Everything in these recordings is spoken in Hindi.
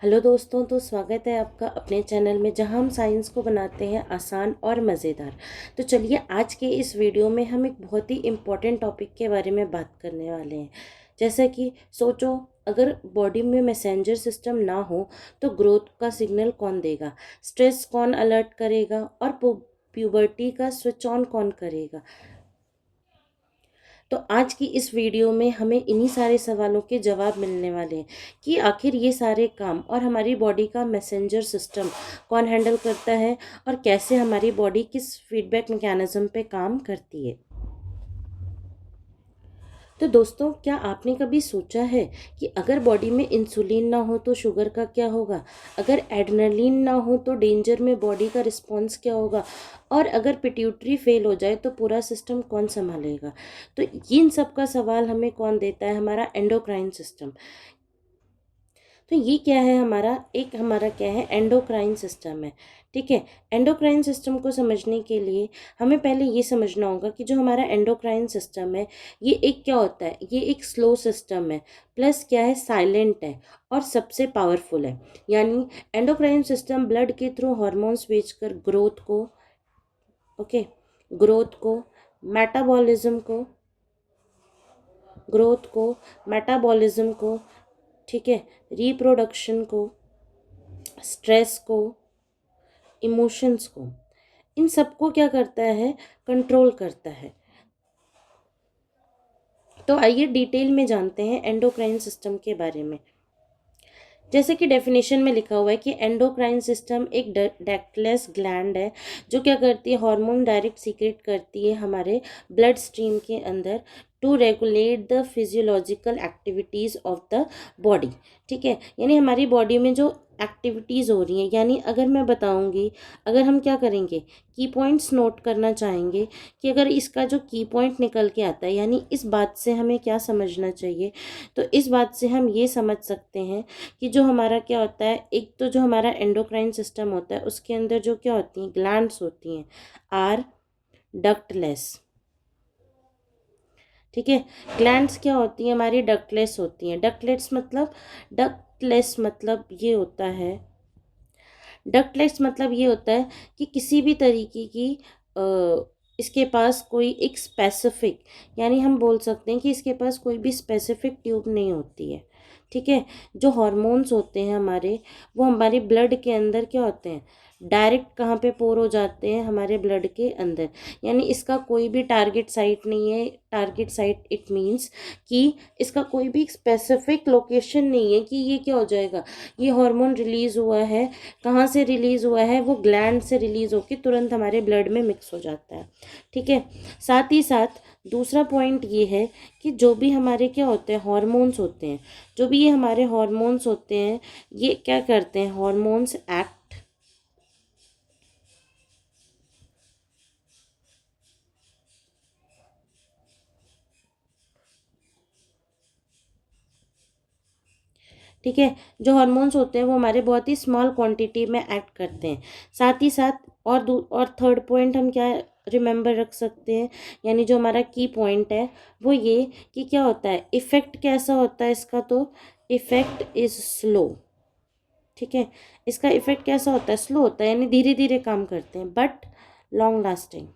हेलो दोस्तों, तो स्वागत है आपका अपने चैनल में जहां हम साइंस को बनाते हैं आसान और मज़ेदार। तो चलिए आज के इस वीडियो में हम एक बहुत ही इम्पोर्टेंट टॉपिक के बारे में बात करने वाले हैं। जैसा कि सोचो, अगर बॉडी में मैसेंजर सिस्टम ना हो तो ग्रोथ का सिग्नल कौन देगा, स्ट्रेस कौन अलर्ट करेगा और प्यूबर्टी का स्विच ऑन कौन करेगा। तो आज की इस वीडियो में हमें इन्हीं सारे सवालों के जवाब मिलने वाले हैं कि आखिर ये सारे काम और हमारी बॉडी का मैसेंजर सिस्टम कौन हैंडल करता है और कैसे हमारी बॉडी किस फीडबैक मैकेनिज्म पे काम करती है। तो दोस्तों, क्या आपने कभी सोचा है कि अगर बॉडी में इंसुलिन ना हो तो शुगर का क्या होगा, अगर एड्रेनलिन ना हो तो डेंजर में बॉडी का रिस्पॉन्स क्या होगा, और अगर पिट्यूटरी फेल हो जाए तो पूरा सिस्टम कौन संभालेगा। तो इन सब का सवाल हमें कौन देता है, हमारा एंडोक्राइन सिस्टम। तो ये क्या है, हमारा क्या है, एंडोक्राइन सिस्टम है। ठीक है। एंडोक्राइन सिस्टम को समझने के लिए हमें पहले ये समझना होगा कि जो हमारा एंडोक्राइन सिस्टम है ये एक क्या होता है, ये एक स्लो सिस्टम है, प्लस क्या है, साइलेंट है और सबसे पावरफुल है। यानी एंडोक्राइन सिस्टम ब्लड के थ्रू हार्मोन्स भेजकर ओके ग्रोथ को मेटाबॉलिज्म को ग्रोथ को मेटाबॉलिज्म को, ठीक है, रिप्रोडक्शन को, स्ट्रेस को, इमोशंस को, इन सबको क्या करता है, कंट्रोल करता है। तो आइए डिटेल में जानते हैं एंडोक्राइन सिस्टम के बारे में। जैसे कि डेफिनेशन में लिखा हुआ है कि एंडोक्राइन सिस्टम एक डक्टलेस ग्लैंड है जो क्या करती है, हार्मोन डायरेक्ट सीक्रेट करती है हमारे ब्लड स्ट्रीम के अंदर to regulate the physiological activities of the body. ठीक है। यानी हमारी बॉडी में जो एक्टिविटीज़ हो रही हैं, यानी अगर मैं बताऊंगी, अगर हम क्या करेंगे, की पॉइंट्स नोट करना चाहेंगे कि अगर इसका जो की पॉइंट निकल के आता है, यानी इस बात से हमें क्या समझना चाहिए, तो इस बात से हम ये समझ सकते हैं कि जो हमारा क्या होता है, एक तो जो हमारा एंडोक्राइन सिस्टम होता है उसके अंदर जो क्या होती हैं, ग्लैंड्स होती हैं, आर डक्टलेस। ठीक है। ग्लैंड्स क्या होती हैं, हमारी डक्टलेस होती हैं। डक्टलेस मतलब ये होता है, डक्टलेस मतलब ये होता है कि किसी भी तरीके की इसके पास कोई एक स्पेसिफिक, यानी हम बोल सकते हैं कि इसके पास कोई भी स्पेसिफिक ट्यूब नहीं होती है। ठीक है। जो हार्मोन्स होते हैं हमारे, वो हमारे ब्लड के अंदर क्या होते हैं, डायरेक्ट कहाँ पे पोर हो जाते हैं, हमारे ब्लड के अंदर। यानी इसका कोई भी टारगेट साइट नहीं है। टारगेट साइट इट मीन्स कि इसका कोई भी स्पेसिफिक लोकेशन नहीं है कि ये क्या हो जाएगा, ये हार्मोन रिलीज़ हुआ है, कहाँ से रिलीज़ हुआ है, वो ग्लैंड से रिलीज़ होकर तुरंत हमारे ब्लड में मिक्स हो जाता है। ठीक है। साथ ही साथ दूसरा पॉइंट ये है कि जो भी हमारे क्या होते हैं, हार्मोन्स होते हैं, जो भी ये हमारे हार्मोन्स होते हैं, ये क्या करते हैं, हार्मोन्स एक्ट, ठीक है, जो हार्मोन्स होते हैं वो हमारे बहुत ही स्मॉल क्वांटिटी में एक्ट करते हैं। साथ ही साथ और थर्ड पॉइंट हम क्या रिमेंबर रख सकते हैं, यानी जो हमारा की पॉइंट है वो ये कि क्या होता है, इफ़ेक्ट कैसा होता है इसका, तो इफ़ेक्ट इज़ स्लो। ठीक है। इसका इफ़ेक्ट कैसा होता है, स्लो होता है, यानी धीरे धीरे काम करते हैं, बट लॉन्ग लास्टिंग।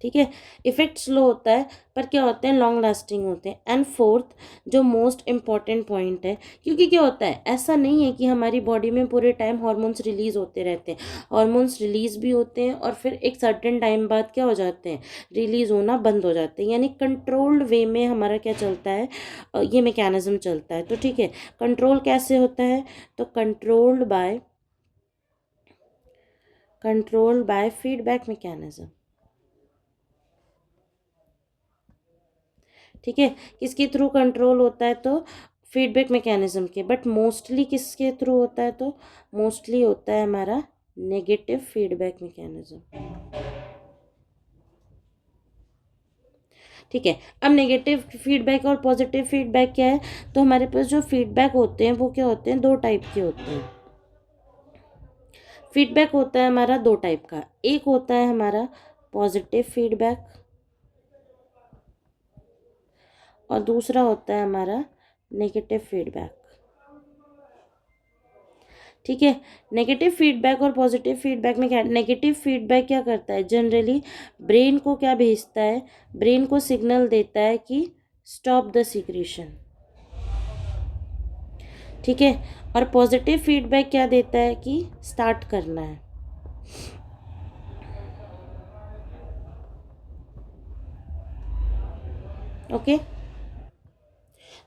ठीक है। इफेक्ट स्लो होता है पर क्या होते हैं, लॉन्ग लास्टिंग होते हैं। एंड फोर्थ, जो मोस्ट इम्पॉर्टेंट पॉइंट है, क्योंकि क्या होता है, ऐसा नहीं है कि हमारी बॉडी में पूरे टाइम हार्मोन्स रिलीज होते रहते हैं। हार्मोन्स रिलीज भी होते हैं और फिर एक सर्टेन टाइम बाद क्या हो जाते हैं, रिलीज होना बंद हो जाते हैं। यानी कंट्रोल्ड वे में हमारा क्या चलता है, ये मैकेनिज्म चलता है। तो ठीक है, कंट्रोल कैसे होता है, तो कंट्रोल्ड बाय फीडबैक मैकेनिज्म। ठीक है। किसके थ्रू कंट्रोल होता है, तो फीडबैक मैकेनिज्म के, बट मोस्टली किसके थ्रू होता है, तो मोस्टली होता है हमारा नेगेटिव फीडबैक मैकेनिज्म। ठीक है। अब नेगेटिव फीडबैक और पॉजिटिव फीडबैक क्या है, तो हमारे पास जो फीडबैक होते हैं वो क्या होते हैं, दो टाइप के होते हैं। फीडबैक होता है हमारा दो टाइप का, एक होता है हमारा पॉजिटिव फीडबैक और दूसरा होता है हमारा नेगेटिव फीडबैक। ठीक है, नेगेटिव फीडबैक और पॉजिटिव फीडबैक में क्या, नेगेटिव फीडबैक क्या करता है, जनरली ब्रेन को क्या भेजता है, ब्रेन को सिग्नल देता है कि स्टॉप द सीक्रेशन। ठीक है, और पॉजिटिव फीडबैक क्या देता है कि स्टार्ट करना है। ओके,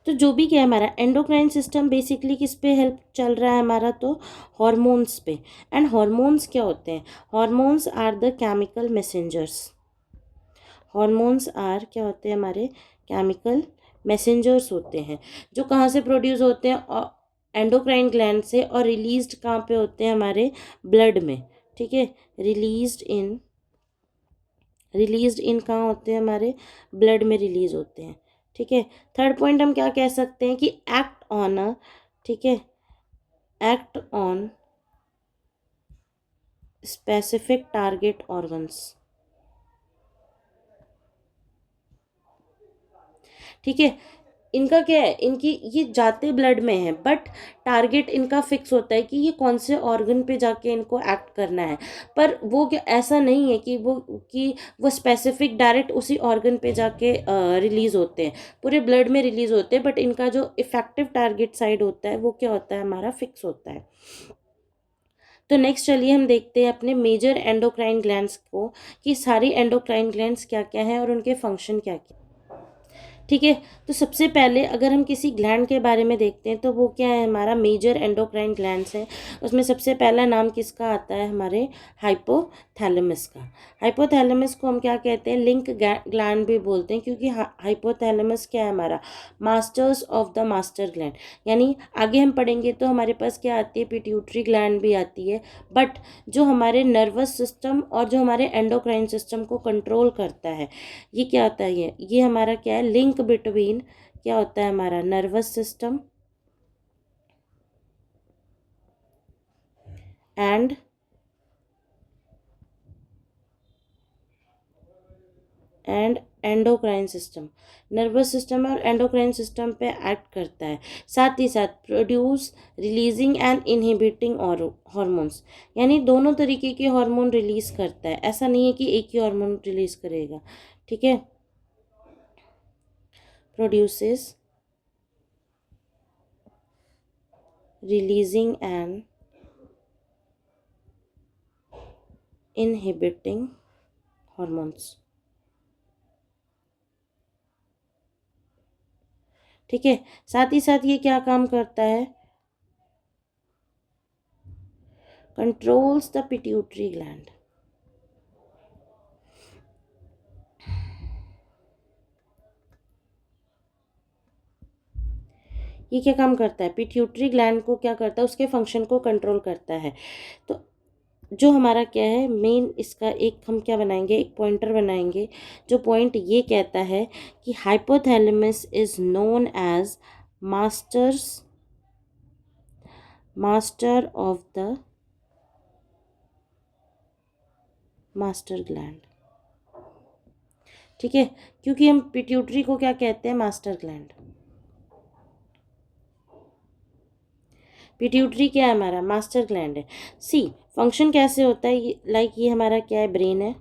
तो जो भी क्या है हमारा एंडोक्राइन सिस्टम बेसिकली किस पे हेल्प चल रहा है हमारा, तो हॉर्मोन्स पे। एंड हॉर्मोन्स क्या होते हैं, hormones are the chemical messengers. Hormones are क्या होते हैं हमारे, केमिकल मैसेंजर्स होते हैं, जो कहाँ से प्रोड्यूस होते हैं, एंडोक्राइन ग्लैंड से, और रिलीज्ड कहाँ पे होते हैं, हमारे ब्लड में। ठीक है, रिलीज्ड इन कहाँ होते हैं, हमारे ब्लड में रिलीज होते हैं। ठीक है, थर्ड पॉइंट हम क्या कह सकते हैं कि एक्ट ऑन अ, ठीक है, act on specific target organs. ठीक है, इनका क्या है, इनकी ये जाते ब्लड में है, बट टारगेट इनका फिक्स होता है कि ये कौन से ऑर्गन पे जाके इनको एक्ट करना है। पर वो क्या, ऐसा नहीं है कि वो स्पेसिफिक डायरेक्ट उसी ऑर्गन पे जाके रिलीज होते हैं, पूरे ब्लड में रिलीज होते हैं, बट इनका जो इफेक्टिव टारगेट साइड होता है वो क्या होता है, हमारा फिक्स होता है। तो नेक्स्ट चलिए हम देखते हैं अपने मेजर एंडोक्राइन ग्लैंड्स को, कि सारी एंडोक्राइन ग्लैंड्स क्या क्या हैं और उनके फंक्शन क्या क्या। ठीक है, तो सबसे पहले अगर हम किसी ग्लैंड के बारे में देखते हैं तो वो क्या है, हमारा मेजर एंडोक्राइन ग्लैंड्स है। उसमें सबसे पहला नाम किसका आता है, हमारे हाइपोथैलेमस का। हाइपोथैलेमस को हम क्या कहते हैं, लिंक ग्लैंड भी बोलते हैं, क्योंकि हाइपोथैलेमस क्या है, हमारा masters of the master gland. यानी आगे हम पढ़ेंगे तो हमारे पास क्या आती है, पिट्यूटरी ग्लैंड भी आती है, बट जो हमारे नर्वस सिस्टम और जो हमारे एंडोक्राइन सिस्टम को कंट्रोल करता है, ये क्या होता है, ये हमारा क्या है, लिंक बिटवीन क्या होता है, हमारा nervous system and endocrine system. Nervous system और एंडोक्राइन सिस्टम पे एक्ट करता है, साथ ही साथ प्रोड्यूस, रिलीजिंग एंड इनहिबिटिंग और हॉर्मोन्स, यानी दोनों तरीके के हार्मोन रिलीज करता है, ऐसा नहीं है कि एक ही हार्मोन रिलीज करेगा। ठीक है, produces, releasing and inhibiting hormones. ठीक है, साथ ही साथ ये क्या काम करता है, कंट्रोल्स द पिट्यूटरी ग्लैंड। ये क्या काम करता है, पिट्यूटरी ग्लैंड को क्या करता है, उसके फंक्शन को कंट्रोल करता है। तो जो हमारा क्या है मेन, इसका एक हम क्या बनाएंगे, एक पॉइंटर बनाएंगे, जो पॉइंट ये कहता है कि hypothalamus is known as masters master of the master gland. ठीक है, क्योंकि हम पिट्यूटरी को क्या कहते हैं, मास्टर ग्लैंड। पिट्यूटरी क्या है, हमारा मास्टर ग्लैंड है। सी, फंक्शन कैसे होता है, लाइक ये हमारा क्या है, ब्रेन है।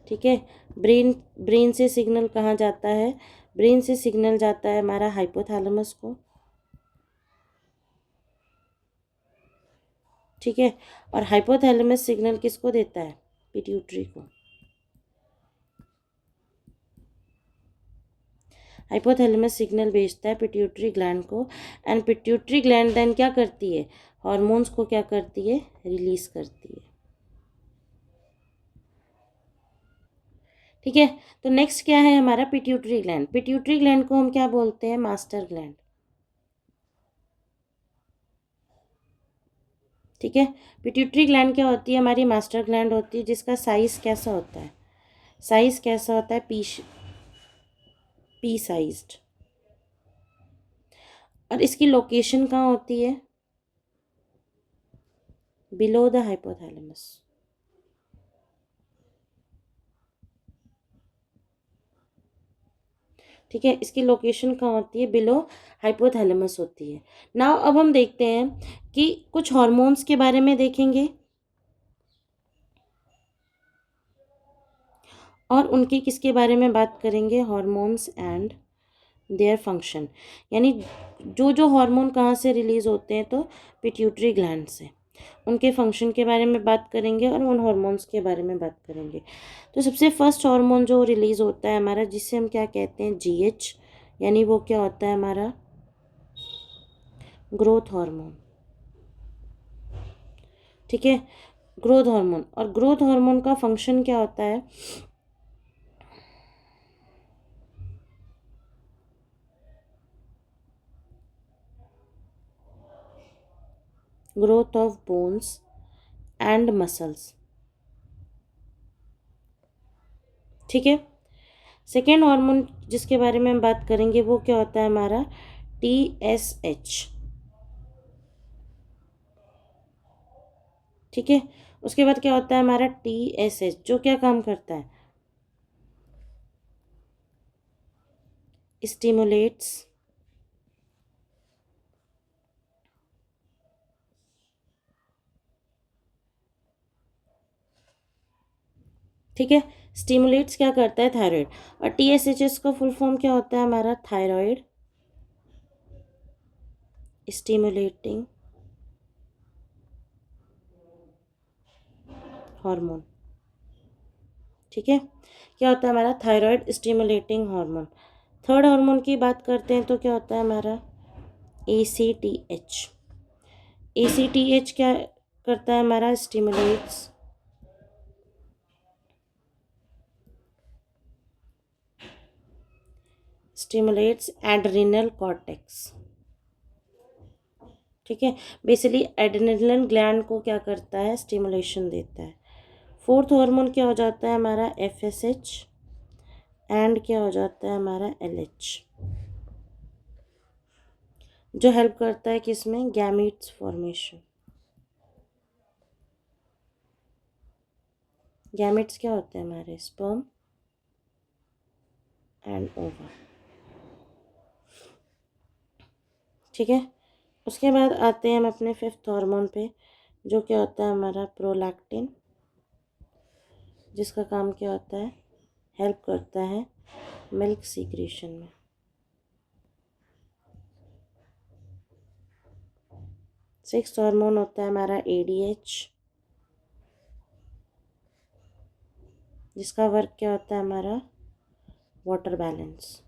ठीक है, ब्रेन ब्रेन से सिग्नल कहाँ जाता है, ब्रेन से सिग्नल जाता है हमारा हाइपोथैलेमस को। ठीक है, और हाइपोथैलेमस सिग्नल किसको देता है, पिट्यूटरी को। हाइपोथैलेमस सिग्नल भेजता है पिट्यूटरी ग्लैंड को, एंड पिट्यूटरी ग्लैंड देन क्या करती है, हॉर्मोन्स को क्या करती है, रिलीज करती है। ठीक है, तो नेक्स्ट क्या है हमारा, पिट्यूटरी ग्लैंड। पिट्यूटरी ग्लैंड को हम क्या बोलते हैं, मास्टर ग्लैंड। ठीक है, पिट्यूटरी ग्लैंड क्या होती है, हमारी मास्टर ग्लैंड होती है, जिसका साइज कैसा होता है, साइज कैसा होता है, पी साइज्ड। और इसकी लोकेशन कहाँ होती है, बिलो द हाइपोथैलेमस। ठीक है, इसकी लोकेशन कहाँ होती है? बिलो हाइपोथैलेमस होती है। नाउ अब हम देखते हैं कि कुछ हॉर्मोन्स के बारे में देखेंगे और उनके किसके बारे में बात करेंगे? Hormones and their function. यानी जो जो हार्मोन कहाँ से रिलीज होते हैं? तो पिट्यूटरी ग्लैंड से। उनके फंक्शन के बारे में बात करेंगे और उन हार्मोन्स के बारे में बात करेंगे। तो सबसे फर्स्ट हार्मोन जो रिलीज होता है हमारा, जिसे हम क्या कहते हैं? जीएच। यानी वो क्या होता है हमारा? Growth hormone. ठीक है, ग्रोथ हार्मोन। और ग्रोथ हार्मोन का फंक्शन क्या होता है? Growth of bones and muscles. ठीक है, सेकेंड हार्मोन जिसके बारे में हम बात करेंगे वो क्या होता है हमारा? TSH। ठीक है, उसके बाद क्या होता है हमारा? TSH, जो क्या काम करता है? स्टिमुलेट्स ठीक है, स्टिमुलेट्स क्या करता है? थायराइड। और TSH का फुल फॉर्म क्या होता है हमारा? Thyroid stimulating hormone. ठीक है, क्या होता है हमारा? Thyroid stimulating hormone. Third hormone की बात करते हैं तो क्या होता है हमारा? ACTH। ACTH क्या करता है हमारा? Stimulates adrenal cortex. ठीक है, बेसिकली एड्रेनल ग्लैंड को क्या करता है? स्टिमुलेशन देता है। फोर्थ हार्मोन क्या हो जाता है हमारा? FSH। एंड क्या हो जाता है हमारा? LH, जो हेल्प करता है किसमें? Gametes formation. गैमेट्स क्या होते हैं हमारे? स्पर्म एंड ओवा। ठीक है, उसके बाद आते हैं हम अपने फिफ्थ हार्मोन पे, जो क्या होता है हमारा? प्रोलैक्टिन, जिसका काम क्या होता है? हेल्प करता है मिल्क सीक्रेशन में। सिक्स्थ हार्मोन होता है हमारा ADH, जिसका वर्क क्या होता है हमारा? Water balance.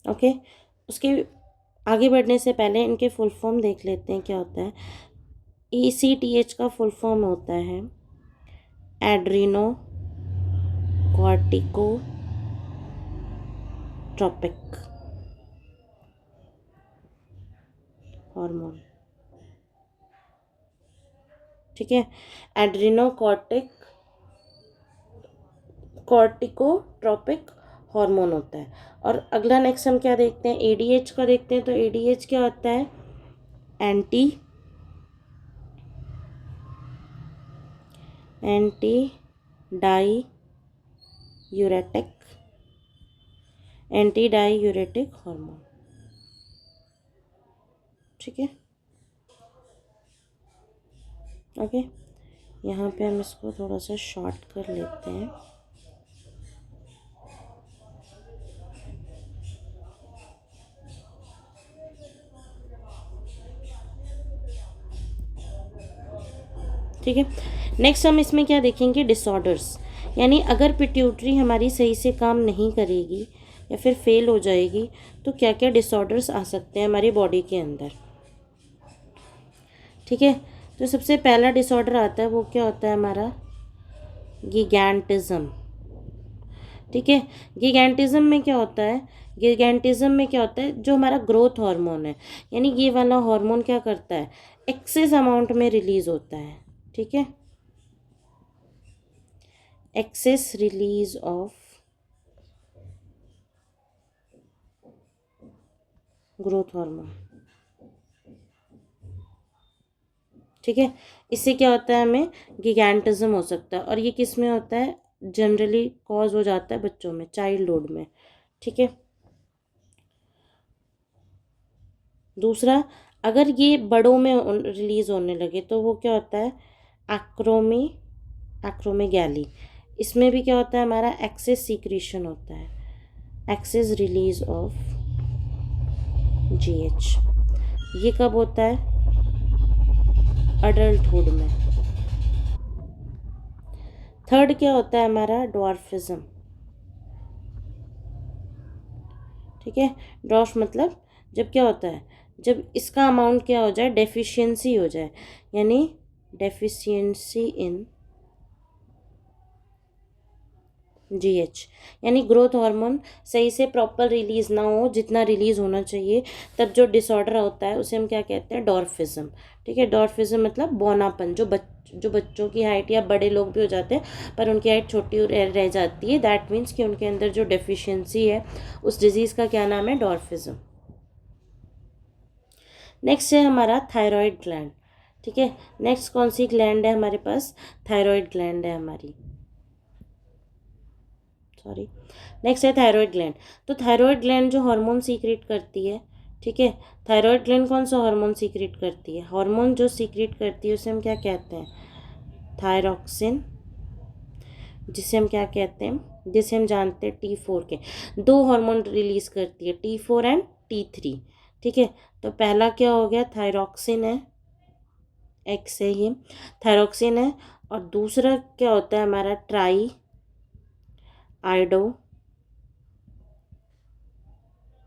ओके, उसके आगे बढ़ने से पहले इनके फुल फॉर्म देख लेते हैं क्या होता है। ACTH का फुल फॉर्म होता है एड्रीनो कॉर्टिको ट्रॉपिक हार्मोन। ठीक है, एड्रीनो कॉर्टिकोट्रोपिक हार्मोन होता है। और अगला नेक्स्ट हम क्या देखते हैं? ADH का देखते हैं। तो ADH क्या होता है? Anti diuretic hormone. ठीक है, ओके, यहाँ पे हम इसको थोड़ा सा शॉर्ट कर लेते हैं। ठीक है, नेक्स्ट हम इसमें क्या देखेंगे? डिसऑर्डर्स। यानी अगर पिट्यूटरी हमारी सही से काम नहीं करेगी या फिर फेल हो जाएगी तो क्या क्या डिसऑर्डर्स आ सकते हैं हमारी बॉडी के अंदर। ठीक है, तो सबसे पहला डिसऑर्डर आता है, वो क्या होता है हमारा? गिगैंटिज्म। ठीक है, गिगैंटिज्म में क्या होता है? गिगैंटिज्म में क्या होता है? जो हमारा ग्रोथ हार्मोन है, यानी ये वाला हार्मोन क्या करता है? एक्सेस अमाउंट में रिलीज होता है। ठीक है, excess release of growth hormone. ठीक है, इससे क्या होता है? हमें गिगैंटिज्म हो सकता है। और ये किस में होता है? जनरली कॉज हो जाता है बच्चों में, चाइल्डहुड में। ठीक है। दूसरा, अगर ये बड़ों में रिलीज होने लगे तो वो क्या होता है, एक्रोमी एक्रोमेगैली। इसमें भी क्या होता है, हमारा एक्सेस सीक्रेशन होता है, एक्सेस रिलीज ऑफ जीएच। ये कब होता है, अडल्टहुड में। थर्ड क्या होता है हमारा, डॉर्फिज्म। ठीक है। डॉर्फ मतलब जब क्या होता है, जब इसका अमाउंट क्या हो जाए, डेफिशिएंसी हो जाए, यानी डेफिशिएंसी इन जीएच, यानी ग्रोथ हार्मोन सही से प्रॉपर रिलीज ना हो, जितना रिलीज होना चाहिए, तब जो डिसऑर्डर होता है उसे हम क्या कहते हैं, डॉर्फिज्म। ठीक है। डॉर्फिज्म मतलब बौनापन, जो बच्चों की हाइट या बड़े लोग भी हो जाते हैं पर उनकी हाइट छोटी रह जाती है, दैट मीन्स कि उनके अंदर जो डेफिशिएंसी है, उस डिजीज़ का क्या नाम है, डॉर्फिज्म। नेक्स्ट है हमारा थायराइड ग्लैंड। ठीक है। नेक्स्ट कौन सी ग्लैंड है हमारे पास, थायराइड ग्लैंड है हमारी, सॉरी। नेक्स्ट है थायराइड ग्लैंड। तो थायराइड ग्लैंड जो हार्मोन सीक्रेट करती है, ठीक है। थायराइड ग्लैंड कौन सा हार्मोन सीक्रेट करती है, हार्मोन जो सीक्रेट करती है उसे हम क्या कहते हैं, थायरॉक्सिन। जिसे हम क्या कहते हैं, जिसे हम जानते हैं T4 के। दो हार्मोन रिलीज करती है, T4 एंड T3। ठीक है। तो पहला क्या हो गया, थायरॉक्सिन है, एक्स है ये, थायरॉक्सिन है। और दूसरा क्या होता है हमारा, ट्राई आइडो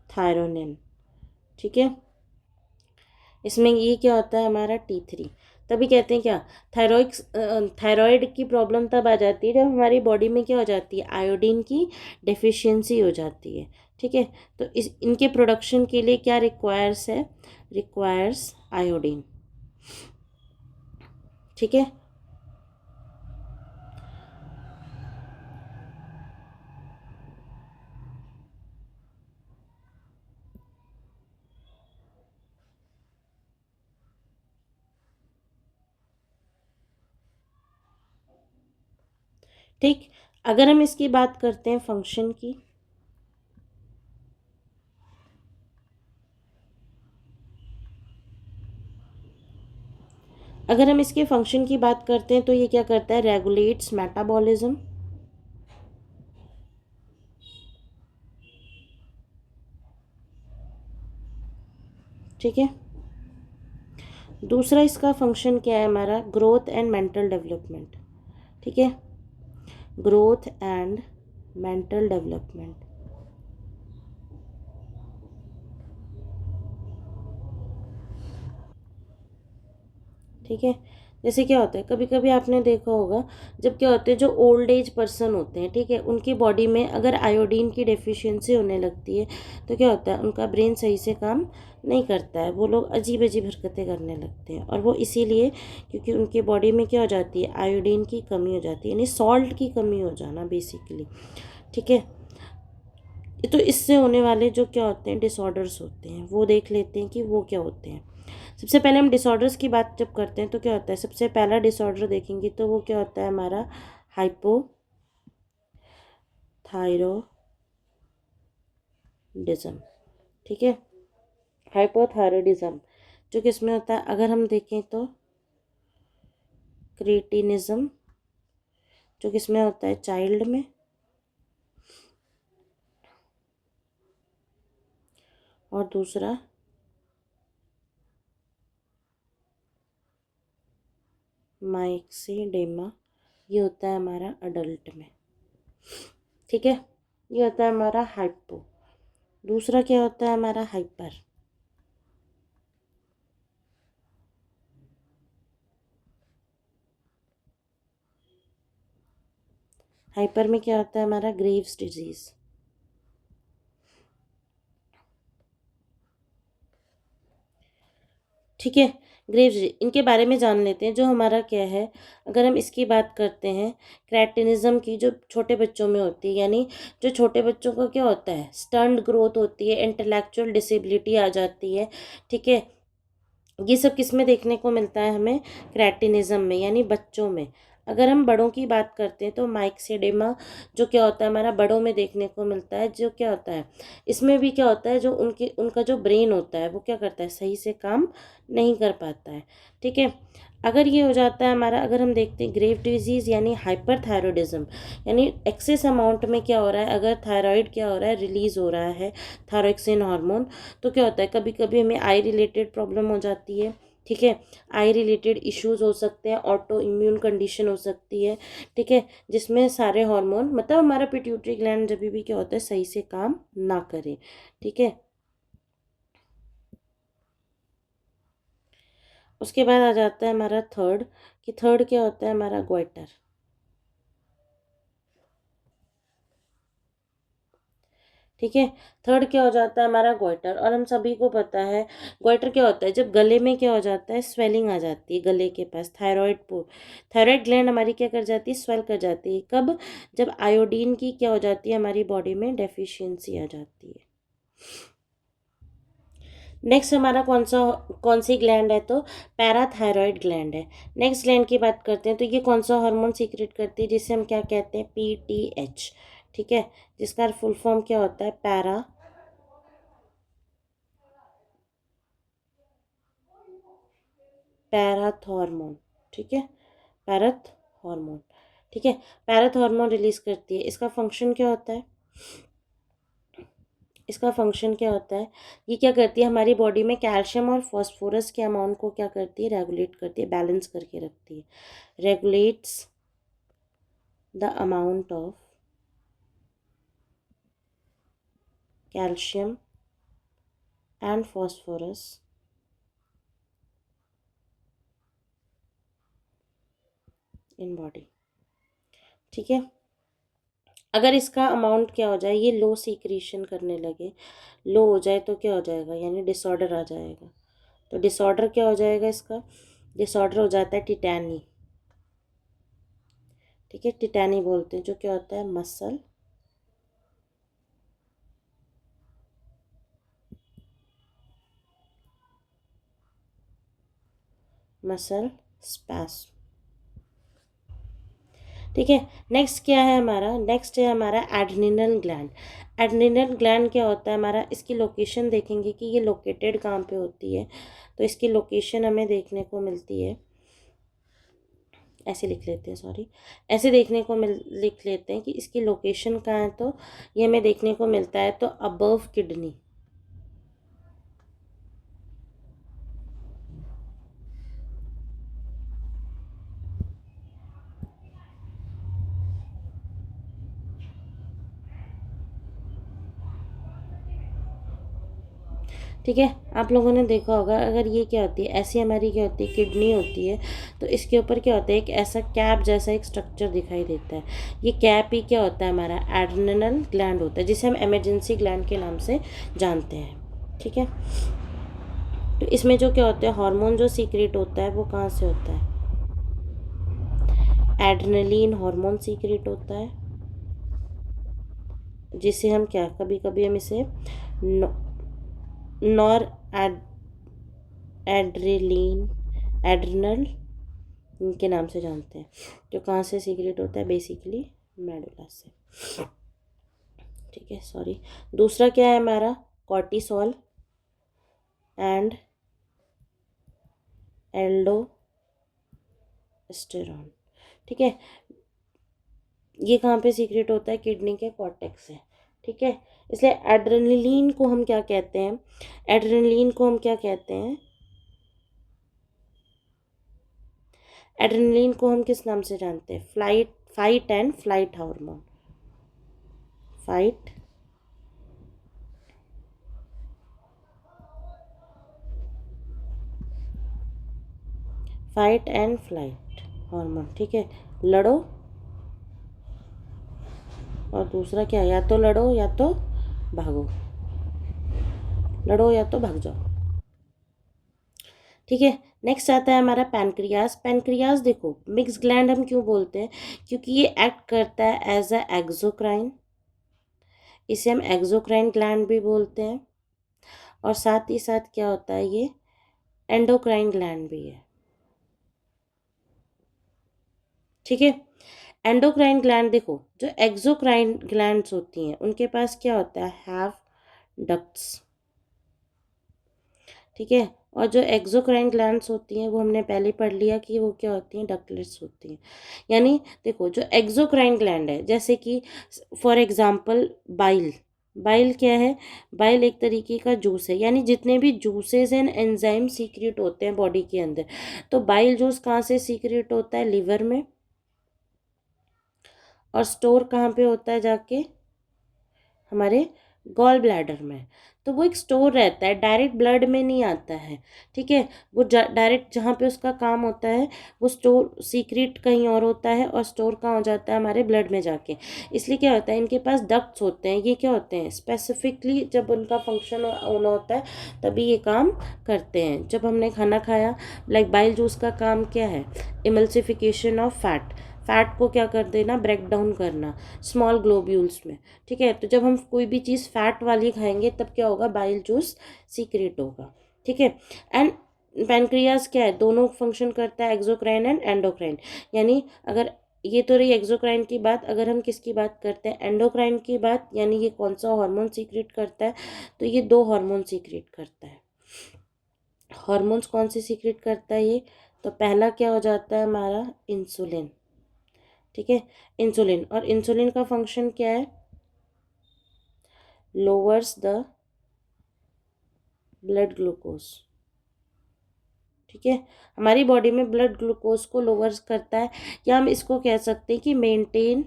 थायरोनिन। ठीक है। इसमें ये क्या होता है हमारा, T3। तभी कहते हैं क्या, थायराइड की प्रॉब्लम तब आ जाती है जब हमारी बॉडी में क्या हो जाती है, आयोडीन की डेफिशिएंसी हो जाती है। ठीक है। तो इनके प्रोडक्शन के लिए क्या रिक्वायर्स है, रिक्वायर्स आयोडीन। ठीक है। ठीक। अगर हम इसकी बात करते हैं फंक्शन की, अगर हम इसके फंक्शन की बात करते हैं तो ये क्या करता है, रेगुलेट्स मेटाबॉलिज्म। ठीक है। दूसरा इसका फंक्शन क्या है हमारा, ग्रोथ एंड मेंटल डेवलपमेंट। ठीक है। Growth and mental development. ठीक है। जैसे क्या होता है, कभी कभी आपने देखा होगा, जब क्या होते हैं, जो ओल्ड एज पर्सन होते हैं, ठीक है, उनकी बॉडी में अगर आयोडीन की डेफिशिएंसी होने लगती है तो क्या होता है, उनका ब्रेन सही से काम नहीं करता है, वो लोग अजीब अजीब हरकतें करने लगते हैं। और वो इसीलिए क्योंकि उनकी बॉडी में क्या हो जाती है, आयोडीन की कमी हो जाती है, यानी सॉल्ट की कमी हो जाना बेसिकली। ठीक है। तो इससे होने वाले जो क्या होते हैं, डिसऑर्डर्स होते हैं, वो देख लेते हैं कि वो क्या होते हैं। सबसे पहले हम डिसऑर्डर्स की बात जब करते हैं तो क्या होता है, सबसे पहला डिसऑर्डर देखेंगे तो वो क्या होता है हमारा, हाइपोथायरॉयडिज्म। ठीक है। हाइपोथायरॉयडिज्म जो किसमें होता है, अगर हम देखें तो क्रिटिनिज्म जो किसमें होता है, चाइल्ड में। और दूसरा माइक्सीडेमा, ये होता है हमारा अडल्ट में। ठीक है। ये होता है हमारा हाइपो। दूसरा क्या होता है हमारा, हाइपर। हाइपर में क्या होता है हमारा, ग्रेव्स डिजीज। ठीक है। ग्रेव्स डिजीज, इनके बारे में जान लेते हैं। जो हमारा क्या है, अगर हम इसकी बात करते हैं, क्रेटिनिज्म की, जो छोटे बच्चों में होती है, यानी जो छोटे बच्चों का क्या होता है, स्टंट ग्रोथ होती है, इंटेलेक्चुअल डिसेबिलिटी आ जाती है। ठीक है। ये सब किस में देखने को मिलता है हमें, क्रेटिनिज्म में, यानी बच्चों में। अगर हम बड़ों की बात करते हैं तो माइक्सेडेमा जो क्या होता है हमारा बड़ों में देखने को मिलता है, जो क्या होता है इसमें भी क्या होता है, जो उनका जो ब्रेन होता है वो क्या करता है, सही से काम नहीं कर पाता है। ठीक है, अगर ये हो जाता है हमारा, अगर हम देखते हैं ग्रेव डिजीज़ यानी हाइपरथायरॉयडिज्म, यानी एक्सेस अमाउंट में क्या हो रहा है, अगर थायराइड क्या हो रहा है, रिलीज़ हो रहा है थायरोक्सिन हार्मोन, तो क्या होता है कभी कभी हमें आई रिलेटेड प्रॉब्लम हो जाती है। ठीक है, आई रिलेटेड इश्यूज हो सकते हैं, ऑटो इम्यून कंडीशन हो सकती है। ठीक है, जिसमें सारे हार्मोन मतलब हमारा पिट्यूटरी ग्लैंड जब भी क्या होता है सही से काम ना करे। ठीक है, उसके बाद आ जाता है हमारा थर्ड, कि थर्ड क्या होता है हमारा ग्वाइटर। ठीक है, थर्ड क्या हो जाता है हमारा गोइटर, और हम सभी को पता है गोइटर क्या होता है, जब गले में क्या हो जाता है, स्वेलिंग आ जाती है गले के पास, थायराइड ग्लैंड हमारी क्या कर जाती है, स्वेल कर जाती है। कब, जब आयोडीन की क्या हो जाती है हमारी बॉडी में डेफिशिएंसी आ जाती है। नेक्स्ट हमारा कौन सी ग्लैंड है, तो पैराथायरॉयड ग्लैंड है। नेक्स्ट ग्लैंड की बात करते हैं तो ये कौन सा हार्मोन सीक्रेट करती है, जिसे हम क्या कहते हैं, PTH। ठीक है, जिसका फुल फॉर्म क्या होता है, पैराथ हार्मोन। ठीक है, पैराथ हार्मोन। ठीक है, पैराथ हार्मोन रिलीज करती है। इसका फंक्शन क्या होता है, इसका फंक्शन क्या होता है, ये क्या करती है हमारी बॉडी में कैल्शियम और फॉस्फोरस के अमाउंट को क्या करती है, रेगुलेट करती है, बैलेंस करके रखती है। Regulates the amount of calcium and phosphorus in body. ठीक है, अगर इसका अमाउंट क्या हो जाए, ये लो सीक्रेशन करने लगे, लो हो जाए तो क्या हो जाएगा, यानी डिसऑर्डर आ जाएगा। तो डिसऑर्डर क्या हो जाएगा इसका, डिसऑर्डर हो जाता है टिटैनी। ठीक है, टिटैनी बोलते हैं, जो क्या होता है मसल स्पैस्म। ठीक है, नेक्स्ट क्या है हमारा, नेक्स्ट है हमारा एड्रिनल ग्लैंड। एड्रिनल ग्लैंड क्या होता है हमारा, इसकी लोकेशन देखेंगे कि ये लोकेटेड कहाँ पे होती है, तो इसकी लोकेशन हमें देखने को मिलती है, ऐसे लिख लेते हैं, सॉरी, ऐसे देखने को लिख लेते हैं कि इसकी लोकेशन कहाँ है, तो ये हमें देखने को मिलता है तो अबव किडनी। ठीक है, आप लोगों ने देखा होगा, अगर ये क्या होती है, ऐसी हमारी क्या होती है, किडनी होती है, तो इसके ऊपर क्या होता है, एक ऐसा कैप जैसा एक स्ट्रक्चर दिखाई देता है। ये कैप ही क्या होता है हमारा एड्रिनल ग्लैंड होता है, जिसे हम इमरजेंसी ग्लैंड के नाम से जानते हैं। ठीक है, तो इसमें जो क्या होता है, हार्मोन जो सीक्रेट होता है वो कहाँ से होता है, एड्रेनलिन हार्मोन सीक्रेट होता है, जिसे हम क्या, कभी कभी हम इसे नॉर एड्रेलिन एड्रिनल के नाम से जानते हैं, जो कहाँ से सीक्रेट होता है, बेसिकली मेडुला से। ठीक है, सॉरी, दूसरा क्या है हमारा, कॉर्टिसोल एंड एल्डोस्टेरॉन। ठीक है, ये कहाँ पे सीक्रेट होता है, किडनी के कॉर्टेक्स से। ठीक है, इसलिए एड्रेनलिन को हम क्या कहते हैं, एड्रेनलिन को हम क्या कहते हैं, एड्रेनलिन को हम किस नाम से जानते हैं, fight and flight hormone. Fight fight and flight hormone. ठीक है, लड़ो, और दूसरा क्या, या तो लड़ो या तो भागो, लड़ो या तो भाग जाओ। ठीक है, नेक्स्ट आता है हमारा पैनक्रियाज। पैनक्रियाज देखो, मिक्स ग्लैंड हम क्यों बोलते हैं, क्योंकि ये एक्ट करता है एज अ एक्सोक्राइन, इसे हम एक्सोक्राइन ग्लैंड भी बोलते हैं, और साथ ही साथ क्या होता है, ये एंडोक्राइन ग्लैंड भी है। ठीक है। एंडोक्राइन ग्लैंड देखो, जो एक्सोक्राइन ग्लैंड्स होती हैं उनके पास क्या होता है, हैव डक्ट्स। ठीक है। और जो एक्सोक्राइन ग्लैंड्स होती हैं वो हमने पहले पढ़ लिया कि वो क्या होती हैं, डक्टलेट्स होती हैं। यानी देखो, जो एक्सोक्राइन ग्लैंड है, जैसे कि फॉर एग्जांपल बाइल, बाइल क्या है, बाइल एक तरीके का जूस है। यानी जितने भी जूसेस एंड एंजाइम सीक्रेट होते हैं बॉडी के अंदर, तो बाइल जूस कहाँ से सीक्रेट होता है, लिवर में। और स्टोर कहाँ पे होता है जाके, हमारे गॉल ब्लैडर में। तो वो एक स्टोर रहता है, डायरेक्ट ब्लड में नहीं आता है। ठीक है। वो डायरेक्ट जहाँ पे उसका काम होता है, वो स्टोर सीक्रेट कहीं और होता है और स्टोर कहाँ हो जाता है, हमारे ब्लड में जाके। इसलिए क्या होता है, इनके पास डक्ट्स होते हैं। ये क्या होते हैं, स्पेसिफिकली जब उनका फंक्शन होना होता है तभी ये काम करते हैं। जब हमने खाना खाया, लाइक बाइल जूस का काम क्या है, इमल्सिफिकेशन ऑफ फैट, फैट को क्या कर देना, ब्रेक डाउन करना स्मॉल ग्लोब्यूल्स में। ठीक है। तो जब हम कोई भी चीज़ फैट वाली खाएंगे तब क्या होगा, बाइल जूस सीक्रेट होगा। ठीक है। एंड पैनक्रियाज क्या है, दोनों फंक्शन करता है, एक्सोक्राइन एंड एंडोक्राइन। यानी अगर ये तो रही एक्सोक्राइन की बात, अगर हम किसकी बात करते हैं, एंडोक्राइन की बात, यानी ये कौन सा हार्मोन सीक्रेट करता है, तो ये दो हार्मोन सीक्रेट करता है। हार्मोन्स कौन से सीक्रेट करता है ये, तो पहला क्या हो जाता है हमारा, इंसुलिन। ठीक है। इंसुलिन, और इंसुलिन का फंक्शन क्या है, लोअर्स द ब्लड ग्लूकोज। ठीक है। हमारी बॉडी में ब्लड ग्लूकोज को लोअर्स करता है, या हम इसको कह सकते हैं कि मेंटेन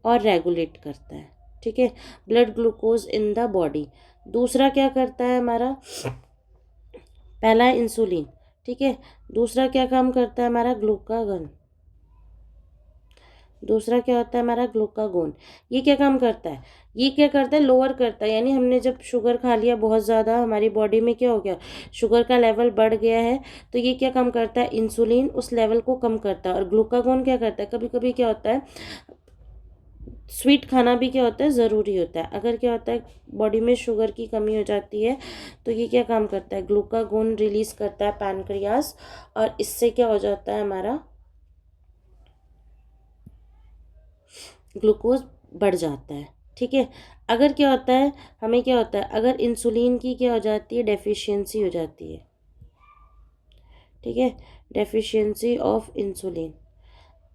और रेगुलेट करता है। ठीक है। Blood glucose in the body. दूसरा क्या करता है हमारा, पहला है इंसुलिन। ठीक है। दूसरा क्या काम करता है हमारा, ग्लूकागन। दूसरा क्या होता है हमारा, ग्लूकागोन। ये क्या काम करता है, ये क्या करता है, लोअर करता है। यानी हमने जब शुगर खा लिया बहुत ज़्यादा, हमारी बॉडी में क्या हो गया, शुगर का लेवल बढ़ गया है, तो ये क्या काम करता है, इंसुलिन उस लेवल को कम करता है। और ग्लूकागोन क्या करता है, कभी कभी क्या होता है, स्वीट खाना भी क्या होता है, ज़रूरी होता है। अगर क्या होता है, बॉडी में शुगर की कमी हो जाती है, तो ये क्या काम करता है, ग्लूकागोन रिलीज़ करता है पैनक्रियास, और इससे क्या हो जाता है, हमारा ग्लूकोज बढ़ जाता है। ठीक है। अगर क्या होता है, हमें क्या होता है, अगर इंसुलिन की क्या हो जाती है, डेफिशिएंसी हो जाती है। ठीक है। Deficiency of insulin.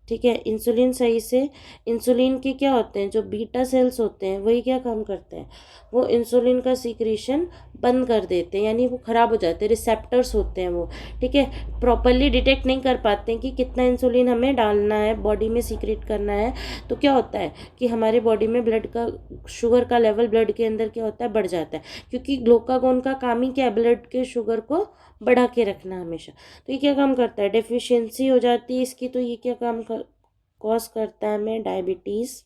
ठीक है। इंसुलिन सही से, इंसुलिन के क्या होते हैं, जो बीटा सेल्स होते हैं वही क्या काम करते हैं, वो इंसुलिन का सीक्रेशन बंद कर देते हैं। यानी वो ख़राब हो जाते हैं, रिसेप्टर्स होते हैं वो। ठीक है। प्रॉपरली डिटेक्ट नहीं कर पाते हैं कि कितना इंसुलिन हमें डालना है, बॉडी में सीक्रेट करना है। तो क्या होता है कि हमारे बॉडी में ब्लड का, शुगर का लेवल ब्लड के अंदर क्या होता है, बढ़ जाता है। क्योंकि ग्लूकागोन का काम ही क्या है, ब्लड के शुगर को बढ़ा के रखना हमेशा। तो ये क्या काम करता है, डेफिशिएंसी हो जाती है इसकी। तो ये क्या काम कॉज करता है हमें, डायबिटीज़,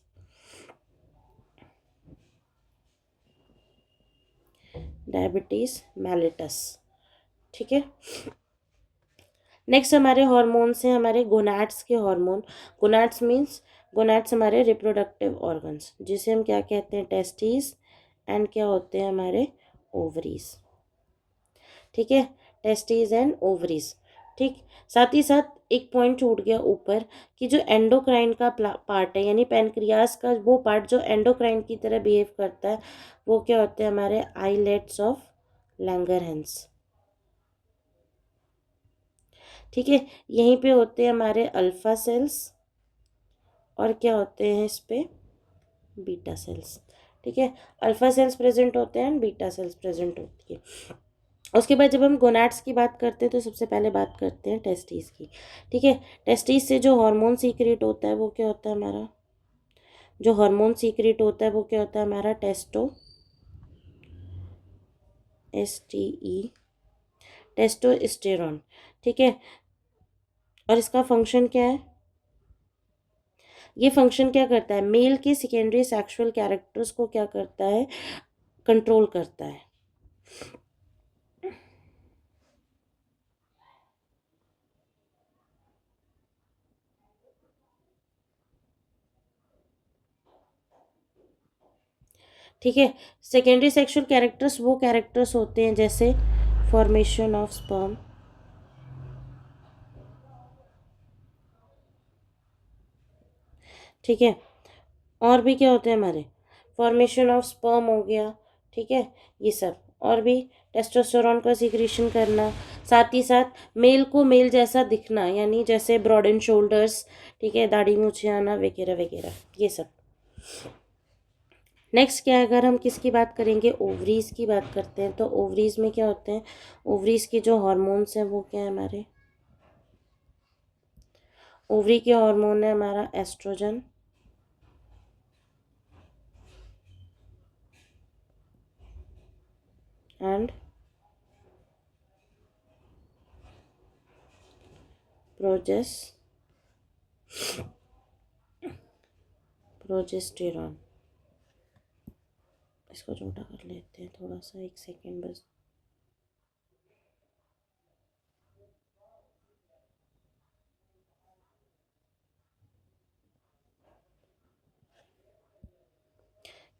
डायबिटीज़ मेलिटस। ठीक है। नेक्स्ट हमारे हॉर्मोन्स हैं, हमारे गोनाड्स के हार्मोन। गोनाड्स मीन्स, गोनाड्स हमारे रिप्रोडक्टिव ऑर्गन्स, जिसे हम क्या कहते हैं, टेस्टिस, एंड क्या होते हैं हमारे, ओवरीज। ठीक है। Testis and ovaries. ठीक। साथ ही साथ एक पॉइंट छूट गया ऊपर, कि जो एंडोक्राइन का पार्ट है, यानी पैनक्रियास का वो पार्ट जो एंडोक्राइन की तरह बिहेव करता है, वो क्या होते हैं हमारे, आइलेट्स ऑफ लैंगरहैंस। ठीक है। यहीं पे होते हैं हमारे अल्फा सेल्स, और क्या होते हैं इस पे, बीटा सेल्स। ठीक है। अल्फा सेल्स प्रेजेंट होते हैं एंड बीटा सेल्स प्रेजेंट होती है। उसके बाद जब हम गोनाड्स की बात करते हैं तो सबसे पहले बात करते हैं टेस्टिस की। ठीक है। टेस्टिस से जो हार्मोन सीक्रेट होता है वो क्या होता है हमारा, जो हार्मोन सीक्रेट होता है वो क्या होता है हमारा, STE, टेस्टोस्टेरोन। ठीक है। और इसका फंक्शन क्या है, ये फंक्शन क्या करता है, मेल के सेकेंडरी सेक्सुअल कैरेक्टर्स को क्या करता है, कंट्रोल करता है। ठीक है। सेकेंडरी सेक्सुअल कैरेक्टर्स वो कैरेक्टर्स होते हैं जैसे फॉर्मेशन ऑफ स्पर्म, ठीक है। और भी क्या होते हैं हमारे, फॉर्मेशन ऑफ स्पर्म हो गया, ठीक है, ये सब। और भी टेस्टोस्टेरोन का सिक्रीशन करना, साथ ही साथ मेल को मेल जैसा दिखना, यानी जैसे ब्रॉड एंड शोल्डर्स, ठीक है, दाढ़ी मूछें आना वगैरह वगैरह, ये सब। नेक्स्ट क्या है, अगर हम किसकी बात करेंगे, ओवरीज की बात करते हैं, तो ओवरीज में क्या होते हैं, ओवरीज के जो हार्मोन्स हैं वो क्या है हमारे, ओवरी के हार्मोन है हमारा एस्ट्रोजन एंड प्रोजेस्टेरॉन। इसको छोटा कर लेते हैं थोड़ा सा, एक सेकेंड बस।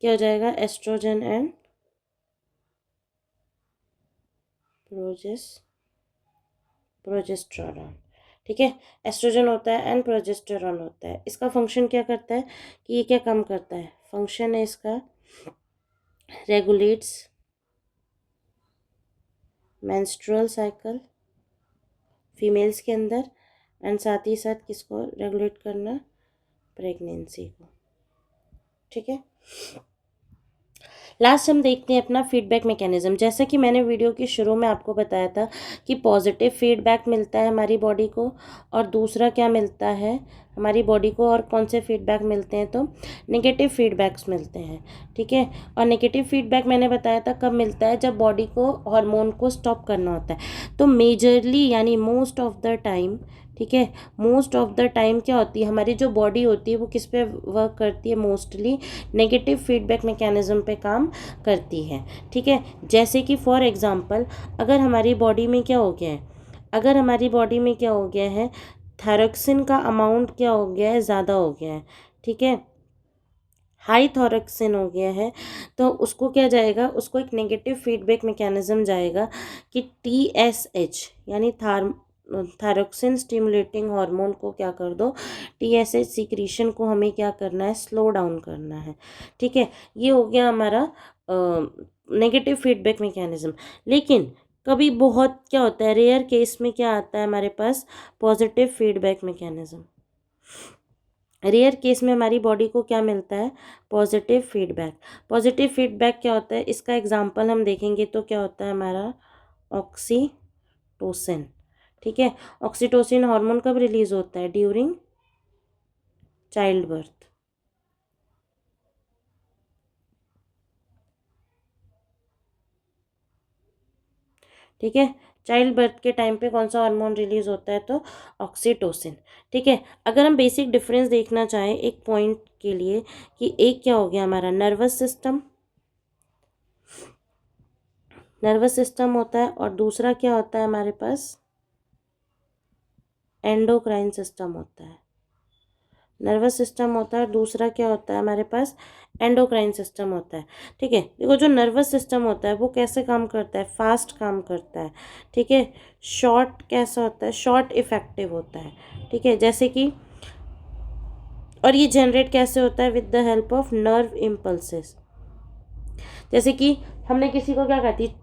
क्या हो जाएगा, एस्ट्रोजन एंड प्रोजेस्टेरॉन, ठीक है। एस्ट्रोजन होता है एंड प्रोजेस्टेरॉन होता है। इसका फंक्शन क्या करता है, कि ये क्या काम करता है, फंक्शन है इसका, रेगुलेट्स मेंस्ट्रुअल साइकिल फीमेल्स के अंदर, एंड साथ ही साथ किसको रेगुलेट करना, प्रेगनेंसी को, ठीक है। लास्ट हम देखते हैं अपना फीडबैक मैकेनिज्म। जैसा कि मैंने वीडियो के शुरू में आपको बताया था कि पॉजिटिव फीडबैक मिलता है हमारी बॉडी को, और दूसरा क्या मिलता है हमारी बॉडी को, और कौन से फीडबैक मिलते हैं, तो नेगेटिव फीडबैक्स मिलते हैं, ठीक है। और नेगेटिव फीडबैक मैंने बताया था कब मिलता है, जब बॉडी को हार्मोन को स्टॉप करना होता है। तो मेजरली यानी मोस्ट ऑफ द टाइम, ठीक है, मोस्ट ऑफ द टाइम क्या होती है हमारी जो बॉडी होती है वो किस पे वर्क करती है, मोस्टली नेगेटिव फीडबैक मैकेनिज्म पे काम करती है, ठीक है। जैसे कि फॉर एग्जांपल, अगर हमारी बॉडी में क्या हो गया है, अगर हमारी बॉडी में क्या हो गया है, थायरोक्सिन का अमाउंट क्या हो गया है, ज़्यादा हो गया है, ठीक है, हाई थायरोक्सिन हो गया है, तो उसको क्या जाएगा, उसको एक नेगेटिव फीडबैक मैकेनिज्म जाएगा कि TSH यानी थायरोक्सिन स्टिमुलेटिंग हार्मोन को क्या कर दो, TSH सीक्रेशन को हमें क्या करना है, स्लो डाउन करना है, ठीक है। ये हो गया हमारा नेगेटिव फीडबैक मैकेनिज्म। लेकिन कभी बहुत क्या होता है, रेयर केस में क्या आता है हमारे पास, positive feedback mechanism. Rare case में हमारी बॉडी को क्या मिलता है, पॉजिटिव फीडबैक। पॉजिटिव फीडबैक क्या होता है, इसका एग्जांपल हम देखेंगे तो क्या होता है हमारा, ऑक्सीटोसिन, ठीक है। ऑक्सीटोसिन हार्मोन कब रिलीज होता है, ड्यूरिंग चाइल्ड बर्थ, ठीक है। चाइल्ड बर्थ के टाइम पे कौन सा हार्मोन रिलीज होता है, तो ऑक्सीटोसिन, ठीक है। अगर हम बेसिक डिफरेंस देखना चाहें एक पॉइंट के लिए, कि एक क्या हो गया हमारा नर्वस सिस्टम होता है, और दूसरा क्या होता है हमारे पास, एंडोक्राइन सिस्टम होता है। नर्वस सिस्टम होता है, दूसरा क्या होता है हमारे पास, एंडोक्राइन सिस्टम होता है, ठीक है। देखो जो नर्वस सिस्टम होता है वो कैसे काम करता है, फास्ट काम करता है, ठीक है। शॉर्ट कैसा होता है, शॉर्ट इफेक्टिव होता है, ठीक है। जैसे कि, और ये जनरेट कैसे होता है, with the help of nerve impulses. जैसे कि हमने किसी को क्या कहती,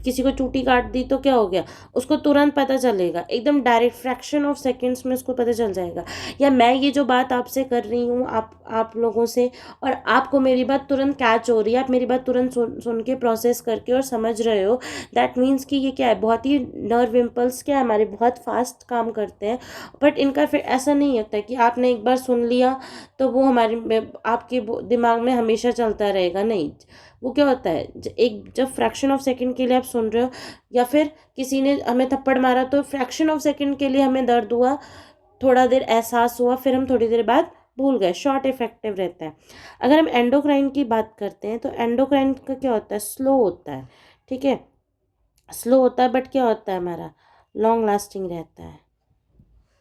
किसी को चूटी काट दी तो क्या हो गया, उसको तुरंत पता चलेगा, एकदम डायरेक्ट फ्रैक्शन ऑफ सेकंड्स में उसको पता चल जाएगा। या मैं ये जो बात आपसे कर रही हूँ, आप लोगों से, और आपको मेरी बात तुरंत कैच हो रही है, आप मेरी बात तुरंत सुन के प्रोसेस करके और समझ रहे हो, दैट मीन्स कि ये क्या है, बहुत ही नर्व इम्पल्स क्या है हमारे, बहुत फास्ट काम करते हैं। बट इनका फिर ऐसा नहीं होता कि आपने एक बार सुन लिया तो वो हमारे आपके दिमाग में हमेशा चलता रहेगा, नहीं। वो क्या होता है, एक जब फ्रैक्शन ऑफ सेकंड के लिए आप सुन रहे हो, या फिर किसी ने हमें थप्पड़ मारा तो फ्रैक्शन ऑफ सेकंड के लिए हमें दर्द हुआ, थोड़ा देर एहसास हुआ, फिर हम थोड़ी देर बाद भूल गए, शॉर्ट इफेक्टिव रहता है। अगर हम एंडोक्राइन की बात करते हैं तो एंडोक्राइन का क्या होता है, स्लो होता है, ठीक है, स्लो होता है, बट क्या होता है हमारा, लॉन्ग लास्टिंग रहता है,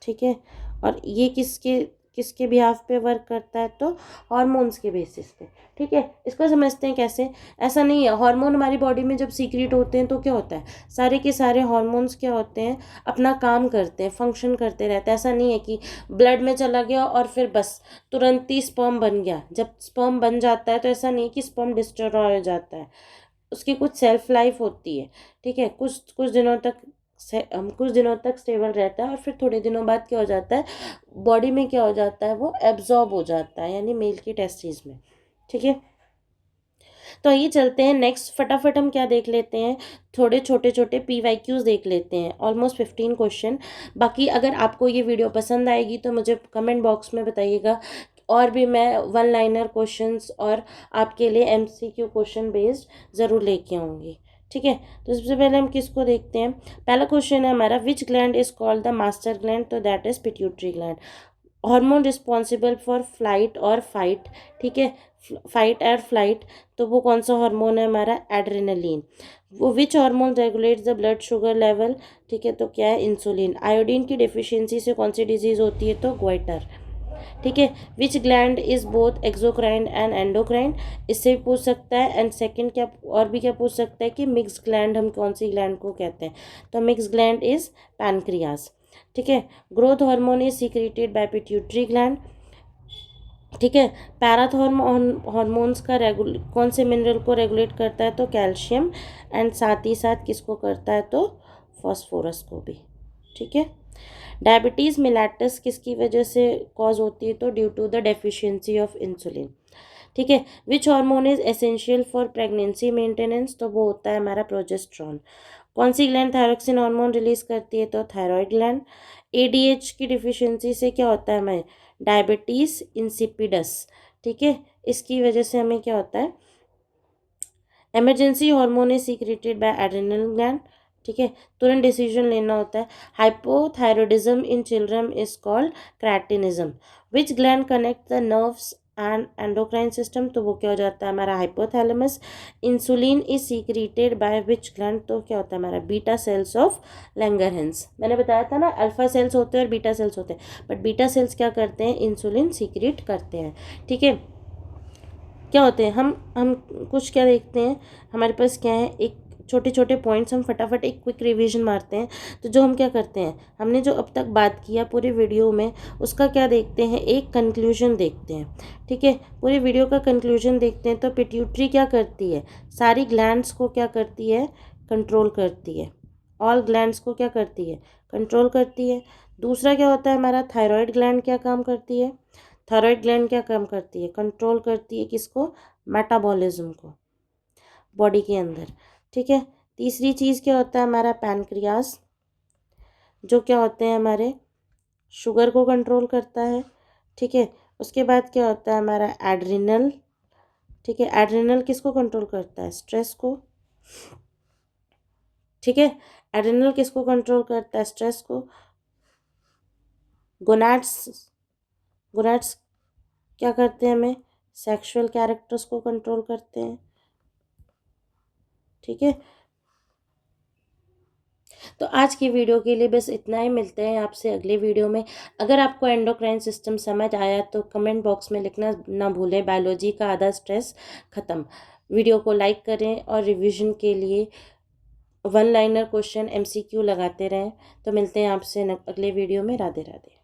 ठीक है। और ये किसके किसके बिहाफ पे वर्क करता है, तो हार्मोन्स के बेसिस पे। ठीक है, इसको समझते हैं कैसे। ऐसा नहीं है, हार्मोन हमारी बॉडी में जब सीक्रेट होते हैं तो क्या होता है, सारे के सारे हार्मोन्स क्या होते हैं, अपना काम करते हैं, फंक्शन करते रहते हैं। ऐसा नहीं है कि ब्लड में चला गया और फिर बस तुरंत ही स्पर्म बन गया। जब स्पर्म बन जाता है तो ऐसा नहीं कि स्पर्म डिस्ट्रॉय हो जाता है, उसकी कुछ सेल्फ लाइफ होती है। ठीक है, कुछ कुछ दिनों तक कुछ दिनों तक स्टेबल रहता है और फिर थोड़े दिनों बाद क्या हो जाता है, बॉडी में क्या हो जाता है, वो एब्जॉर्ब हो जाता है, यानी मेल की टेस्टिस में। ठीक है, तो ये चलते हैं नेक्स्ट, फटाफट हम क्या देख लेते हैं, थोड़े छोटे छोटे PYQs देख लेते हैं, ऑलमोस्ट 15 क्वेश्चन। बाकी अगर आपको ये वीडियो पसंद आएगी तो मुझे कमेंट बॉक्स में बताइएगा, और भी मैं वन लाइनर क्वेश्चंस और आपके लिए MCQ क्वेश्चन बेस्ड ज़रूर लेके आऊँगी। ठीक है, तो सबसे पहले हम किसको देखते हैं। पहला क्वेश्चन है हमारा, which gland is called the master gland, तो that is pituitary gland. Hormone responsible for flight और फाइट। ठीक है, फाइट और फ्लाइट, तो वो कौन सा हार्मोन है हमारा, एड्रेनलिन। वो which hormone regulates the blood sugar level, ठीक है, तो क्या है, इंसुलिन। आयोडीन की डिफिशियंसी से कौन सी डिजीज होती है, तो ग्वाइटर। ठीक है, विच gland is both exocrine and endocrine, इससे भी पूछ सकता है। एंड सेकंड क्या, और भी क्या पूछ सकता है कि मिक्स ग्लैंड हम कौन सी ग्लैंड को कहते हैं, तो मिक्स ग्लैंड इज पैनक्रियास। ठीक है, growth hormone is secreted by pituitary gland. ठीक है, हार्मोन्स का कौन से मिनरल को रेगुलेट करता है, तो कैल्शियम। एंड साथ ही साथ किसको करता है, तो फॉस्फोरस को भी। ठीक है, डायबिटीज़ मिलेटस किसकी वजह से कॉज होती है, तो due to the deficiency of insulin. ठीक है, which hormone is essential for pregnancy maintenance, तो वो होता है हमारा प्रोजेस्ट्रॉन। कौन सी ग्लैंड थायरोक्सिन हार्मोन रिलीज करती है, तो थायराइड ग्लैंड। ADH की डिफिशियंसी से क्या होता है हमें, डायबिटीज़ इंसिपिडस। ठीक है, इसकी वजह से हमें क्या होता है, emergency hormone is secreted by adrenal gland. ठीक है, तुरंत डिसीजन लेना होता है। Hypothyroidism in children is called cretinism. Which gland connect the nerves and endocrine system, तो वो क्या हो जाता है हमारा hypothalamus. Insulin is secreted by which gland, तो क्या होता है हमारा बीटा सेल्स ऑफ लैंगरहैंस। मैंने बताया था ना, अल्फा सेल्स होते हैं और बीटा सेल्स होते हैं, बट बीटा सेल्स क्या करते हैं, इंसुलिन सीक्रेट करते हैं। ठीक है, क्या होते हैं, हम कुछ क्या देखते हैं, हमारे पास क्या है, एक छोटे छोटे पॉइंट्स हम फटाफट एक क्विक रिवीजन मारते हैं। तो जो हम क्या करते हैं, हमने जो अब तक बात किया पूरी वीडियो में, उसका क्या देखते हैं, एक कंक्लूजन देखते हैं। ठीक है, पूरी वीडियो का कंक्लूजन देखते हैं। तो पिट्यूटरी क्या करती है, सारी ग्लैंड्स को क्या करती है, कंट्रोल करती है। ऑल ग्लैंड्स को क्या करती है, कंट्रोल करती है। दूसरा क्या होता है हमारा, थायराइड ग्लैंड क्या काम करती है, थायराइड ग्लैंड क्या काम करती है, कंट्रोल करती है किसको, मेटाबॉलिज्म को बॉडी के अंदर। ठीक है, तीसरी चीज़ क्या होता है हमारा, पैनक्रियास, जो क्या होते हैं हमारे, शुगर को कंट्रोल करता है। ठीक है, उसके बाद क्या होता है हमारा, एड्रिनल। ठीक है, एड्रिनल किसको कंट्रोल करता है, स्ट्रेस को। ठीक है, एड्रिनल किसको कंट्रोल करता है, स्ट्रेस को। गोनाड्स, गोनाड्स क्या करते हैं हमें, सेक्सुअल कैरेक्टर्स को कंट्रोल करते हैं। ठीक है, तो आज की वीडियो के लिए बस इतना ही, मिलते हैं आपसे अगले वीडियो में। अगर आपको एंडोक्राइन सिस्टम समझ आया तो कमेंट बॉक्स में लिखना ना भूलें, बायोलॉजी का आधा स्ट्रेस ख़त्म। वीडियो को लाइक करें और रिवीजन के लिए वन लाइनर क्वेश्चन MCQ लगाते रहें। तो मिलते हैं आपसे अगले वीडियो में। राधे राधे।